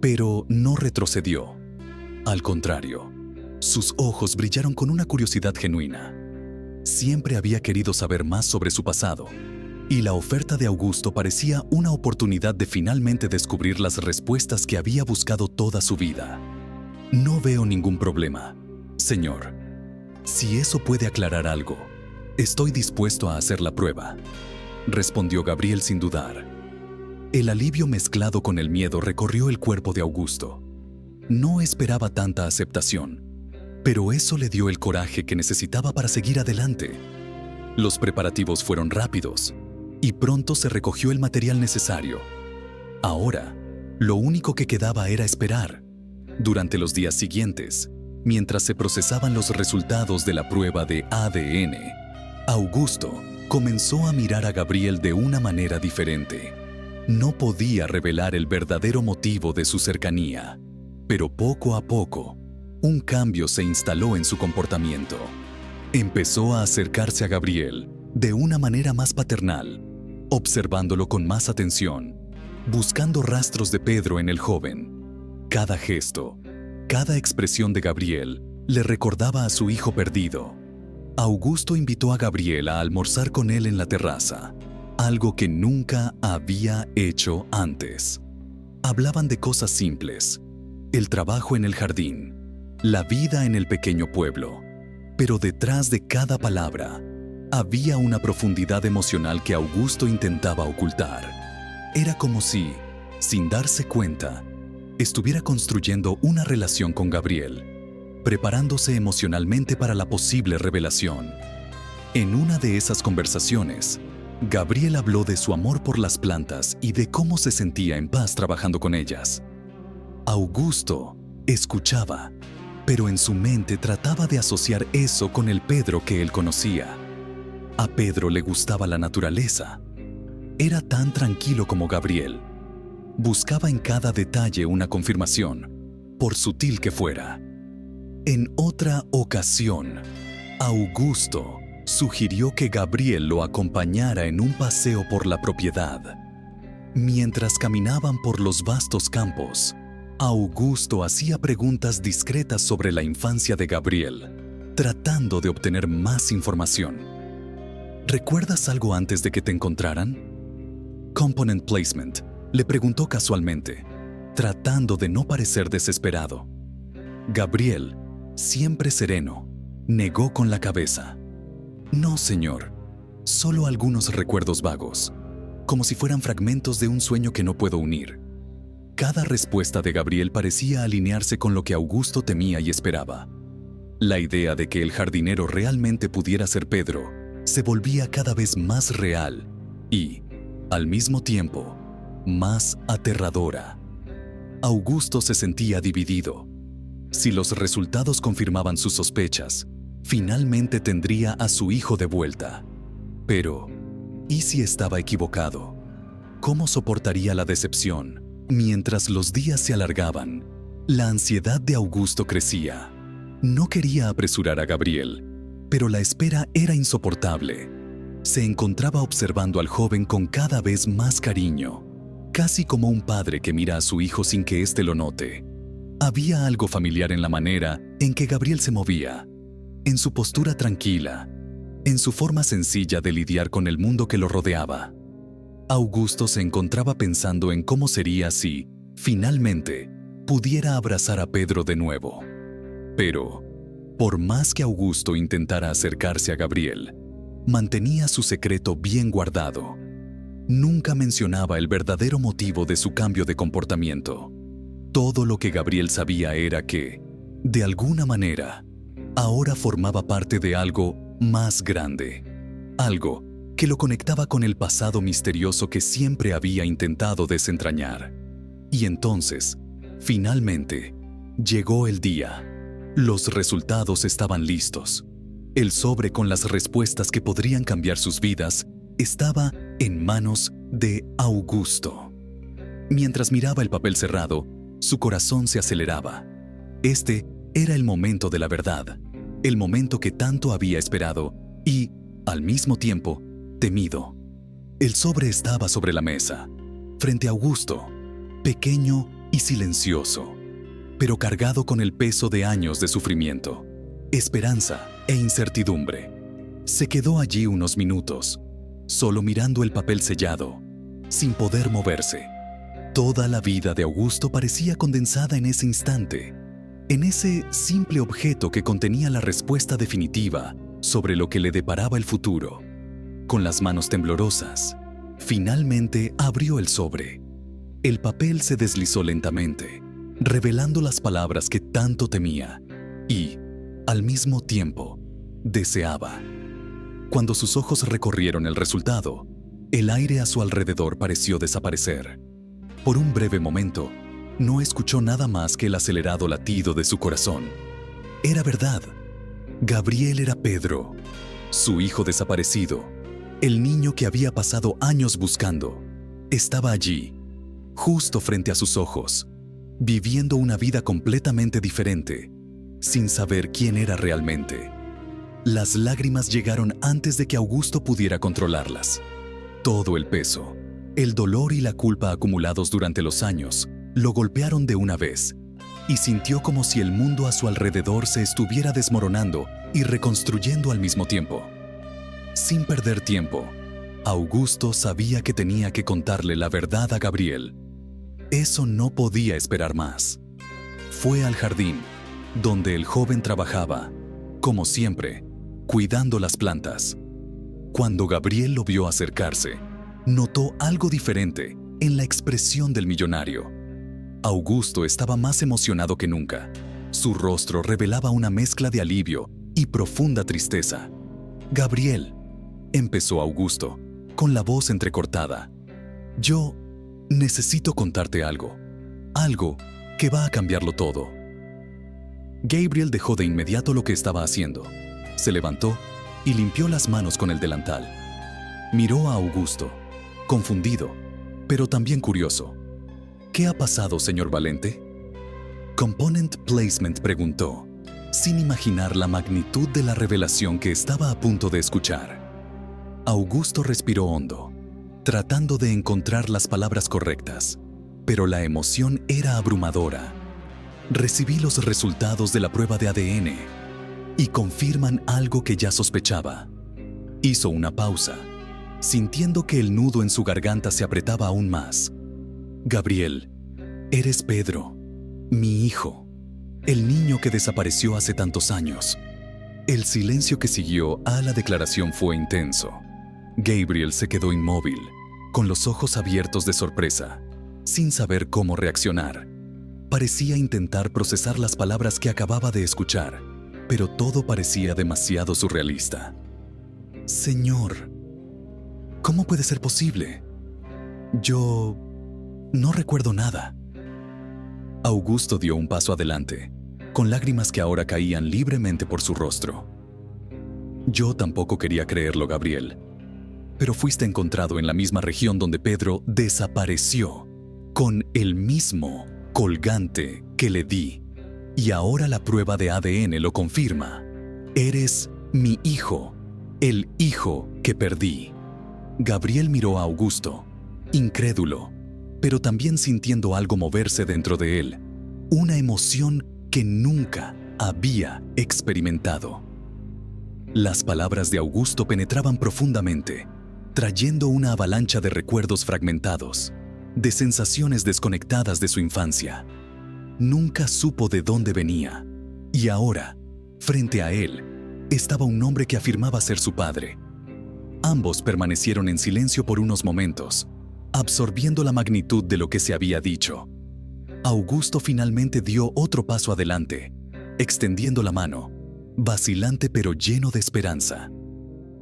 Speaker 1: pero no retrocedió. Al contrario, sus ojos brillaron con una curiosidad genuina. Siempre había querido saber más sobre su pasado, y la oferta de Augusto parecía una oportunidad de finalmente descubrir las respuestas que había buscado toda su vida. No veo ningún problema, señor. Si eso puede aclarar algo, estoy dispuesto a hacer la prueba, respondió Gabriel sin dudar. El alivio mezclado con el miedo recorrió el cuerpo de Augusto. No esperaba tanta aceptación, pero eso le dio el coraje que necesitaba para seguir adelante. Los preparativos fueron rápidos, y pronto se recogió el material necesario. Ahora, lo único que quedaba era esperar. Durante los días siguientes, mientras se procesaban los resultados de la prueba de ADN, Augusto comenzó a mirar a Gabriel de una manera diferente. No podía revelar el verdadero motivo de su cercanía, pero poco a poco, un cambio se instaló en su comportamiento. Empezó a acercarse a Gabriel de una manera más paternal, observándolo con más atención, buscando rastros de Pedro en el joven. Cada gesto, cada expresión de Gabriel le recordaba a su hijo perdido. Augusto invitó a Gabriel a almorzar con él en la terraza, algo que nunca había hecho antes. Hablaban de cosas simples, el trabajo en el jardín, la vida en el pequeño pueblo, pero detrás de cada palabra había una profundidad emocional que Augusto intentaba ocultar. Era como si, sin darse cuenta, estuviera construyendo una relación con Gabriel, preparándose emocionalmente para la posible revelación. En una de esas conversaciones, Gabriel habló de su amor por las plantas y de cómo se sentía en paz trabajando con ellas. Augusto escuchaba, pero en su mente trataba de asociar eso con el Pedro que él conocía. A Pedro le gustaba la naturaleza. Era tan tranquilo como Gabriel. Buscaba en cada detalle una confirmación, por sutil que fuera. En otra ocasión, Augusto sugirió que Gabriel lo acompañara en un paseo por la propiedad. Mientras caminaban por los vastos campos, Augusto hacía preguntas discretas sobre la infancia de Gabriel, tratando de obtener más información. ¿Recuerdas algo antes de que te encontraran? Component placement, le preguntó casualmente, tratando de no parecer desesperado. Gabriel, siempre sereno, negó con la cabeza. No, señor, solo algunos recuerdos vagos, como si fueran fragmentos de un sueño que no puedo unir. Cada respuesta de Gabriel parecía alinearse con lo que Augusto temía y esperaba. La idea de que el jardinero realmente pudiera ser Pedro se volvía cada vez más real y, al mismo tiempo, más aterradora. Augusto se sentía dividido. Si los resultados confirmaban sus sospechas, finalmente tendría a su hijo de vuelta. Pero, ¿y si estaba equivocado? ¿Cómo soportaría la decepción? Mientras los días se alargaban, la ansiedad de Augusto crecía. No quería apresurar a Gabriel, pero la espera era insoportable. Se encontraba observando al joven con cada vez más cariño, casi como un padre que mira a su hijo sin que éste lo note. Había algo familiar en la manera en que Gabriel se movía, en su postura tranquila, en su forma sencilla de lidiar con el mundo que lo rodeaba. Augusto se encontraba pensando en cómo sería si, finalmente, pudiera abrazar a Pedro de nuevo. Pero, por más que Augusto intentara acercarse a Gabriel, mantenía su secreto bien guardado. Nunca mencionaba el verdadero motivo de su cambio de comportamiento. Todo lo que Gabriel sabía era que, de alguna manera, ahora formaba parte de algo más grande. Algo que lo conectaba con el pasado misterioso que siempre había intentado desentrañar. Y entonces, finalmente, llegó el día. Los resultados estaban listos. El sobre con las respuestas que podrían cambiar sus vidas estaba en manos de Augusto. Mientras miraba el papel cerrado, su corazón se aceleraba. Este Era el momento de la verdad, el momento que tanto había esperado y, al mismo tiempo, temido. El sobre estaba sobre la mesa, frente a Augusto, pequeño y silencioso, pero cargado con el peso de años de sufrimiento, esperanza e incertidumbre. Se quedó allí unos minutos, solo mirando el papel sellado, sin poder moverse. Toda la vida de Augusto parecía condensada en ese instante, en ese simple objeto que contenía la respuesta definitiva sobre lo que le deparaba el futuro. Con las manos temblorosas, finalmente abrió el sobre. El papel se deslizó lentamente, revelando las palabras que tanto temía y, al mismo tiempo, deseaba. Cuando sus ojos recorrieron el resultado, el aire a su alrededor pareció desaparecer. Por un breve momento, no escuchó nada más que el acelerado latido de su corazón. Era verdad. Gabriel era Pedro, su hijo desaparecido, el niño que había pasado años buscando. Estaba allí, justo frente a sus ojos, viviendo una vida completamente diferente, sin saber quién era realmente. Las lágrimas llegaron antes de que Augusto pudiera controlarlas. Todo el peso, el dolor y la culpa acumulados durante los años lo golpearon de una vez, y sintió como si el mundo a su alrededor se estuviera desmoronando y reconstruyendo al mismo tiempo. Sin perder tiempo, Augusto sabía que tenía que contarle la verdad a Gabriel. Eso no podía esperar más. Fue al jardín, donde el joven trabajaba, como siempre, cuidando las plantas. Cuando Gabriel lo vio acercarse, notó algo diferente en la expresión del millonario. Augusto estaba más emocionado que nunca. Su rostro revelaba una mezcla de alivio y profunda tristeza. «Gabriel», empezó Augusto, con la voz entrecortada, «yo necesito contarte algo. Algo que va a cambiarlo todo». Gabriel dejó de inmediato lo que estaba haciendo. Se levantó y limpió las manos con el delantal. Miró a Augusto, confundido, pero también curioso. «¿Qué ha pasado, señor Valente?». Component Placement preguntó, sin imaginar la magnitud de la revelación que estaba a punto de escuchar. Augusto respiró hondo, tratando de encontrar las palabras correctas, pero la emoción era abrumadora. «Recibí los resultados de la prueba de ADN y confirman algo que ya sospechaba». Hizo una pausa, sintiendo que el nudo en su garganta se apretaba aún más. «Gabriel, eres Pedro, mi hijo, el niño que desapareció hace tantos años». El silencio que siguió a la declaración fue intenso. Gabriel se quedó inmóvil, con los ojos abiertos de sorpresa, sin saber cómo reaccionar. Parecía intentar procesar las palabras que acababa de escuchar, pero todo parecía demasiado surrealista. «Señor, ¿cómo puede ser posible? Yo no recuerdo nada». Augusto dio un paso adelante, con lágrimas que ahora caían libremente por su rostro. «Yo tampoco quería creerlo, Gabriel, pero fuiste encontrado en la misma región donde Pedro desapareció, con el mismo colgante que le di, y ahora la prueba de ADN lo confirma. Eres mi hijo, el hijo que perdí». Gabriel miró a Augusto, incrédulo, pero también sintiendo algo moverse dentro de él, una emoción que nunca había experimentado. Las palabras de Augusto penetraban profundamente, trayendo una avalancha de recuerdos fragmentados, de sensaciones desconectadas de su infancia. Nunca supo de dónde venía, y ahora, frente a él, estaba un hombre que afirmaba ser su padre. Ambos permanecieron en silencio por unos momentos, absorbiendo la magnitud de lo que se había dicho. Augusto finalmente dio otro paso adelante, extendiendo la mano, vacilante pero lleno de esperanza.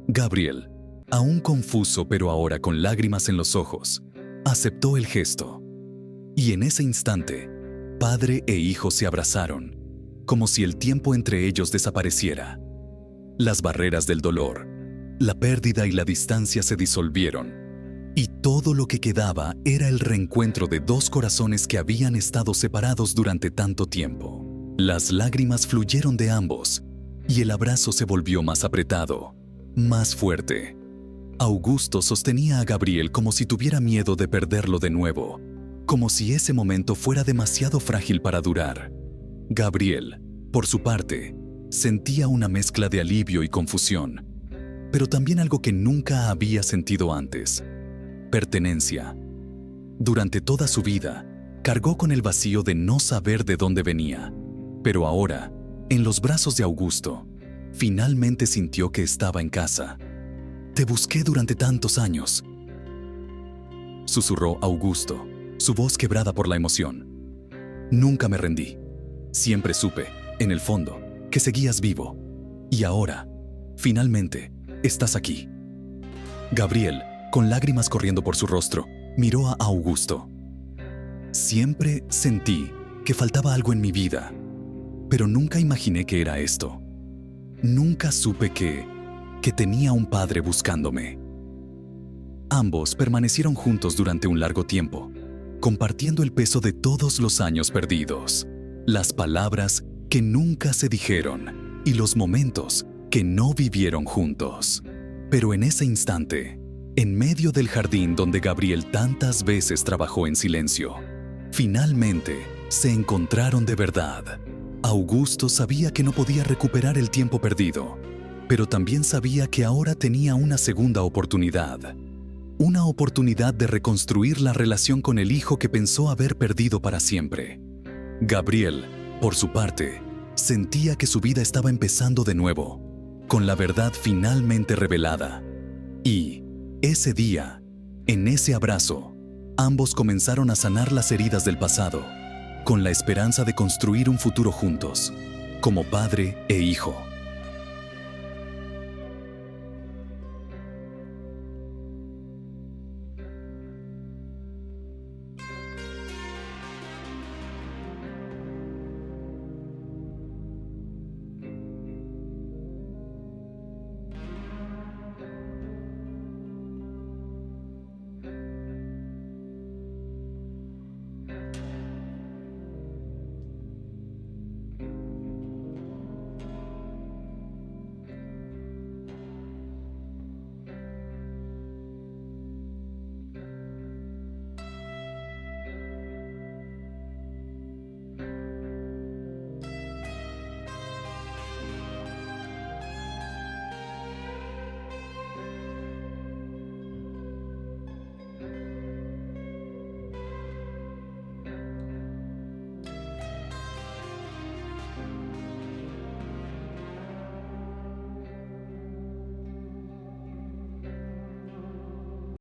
Speaker 1: Gabriel, aún confuso pero ahora con lágrimas en los ojos, aceptó el gesto. Y en ese instante, padre e hijo se abrazaron, como si el tiempo entre ellos desapareciera. Las barreras del dolor, la pérdida y la distancia se disolvieron, y todo lo que quedaba era el reencuentro de dos corazones que habían estado separados durante tanto tiempo. Las lágrimas fluyeron de ambos y el abrazo se volvió más apretado, más fuerte. Augusto sostenía a Gabriel como si tuviera miedo de perderlo de nuevo, como si ese momento fuera demasiado frágil para durar. Gabriel, por su parte, sentía una mezcla de alivio y confusión, pero también algo que nunca había sentido antes: pertenencia. Durante toda su vida, cargó con el vacío de no saber de dónde venía, pero ahora, en los brazos de Augusto, finalmente sintió que estaba en casa. «Te busqué durante tantos años», susurró Augusto, su voz quebrada por la emoción. «Nunca me rendí. Siempre supe, en el fondo, que seguías vivo. Y ahora, finalmente, estás aquí». Gabriel, con lágrimas corriendo por su rostro, miró a Augusto. «Siempre sentí que faltaba algo en mi vida, pero nunca imaginé que era esto. Nunca supe que tenía un padre buscándome». Ambos permanecieron juntos durante un largo tiempo, compartiendo el peso de todos los años perdidos, las palabras que nunca se dijeron y los momentos que no vivieron juntos. Pero en ese instante, en medio del jardín donde Gabriel tantas veces trabajó en silencio, finalmente se encontraron de verdad. Augusto sabía que no podía recuperar el tiempo perdido, pero también sabía que ahora tenía una segunda oportunidad. Una oportunidad de reconstruir la relación con el hijo que pensó haber perdido para siempre. Gabriel, por su parte, sentía que su vida estaba empezando de nuevo, con la verdad finalmente revelada. Y, ese día, en ese abrazo, ambos comenzaron a sanar las heridas del pasado, con la esperanza de construir un futuro juntos, como padre e hijo.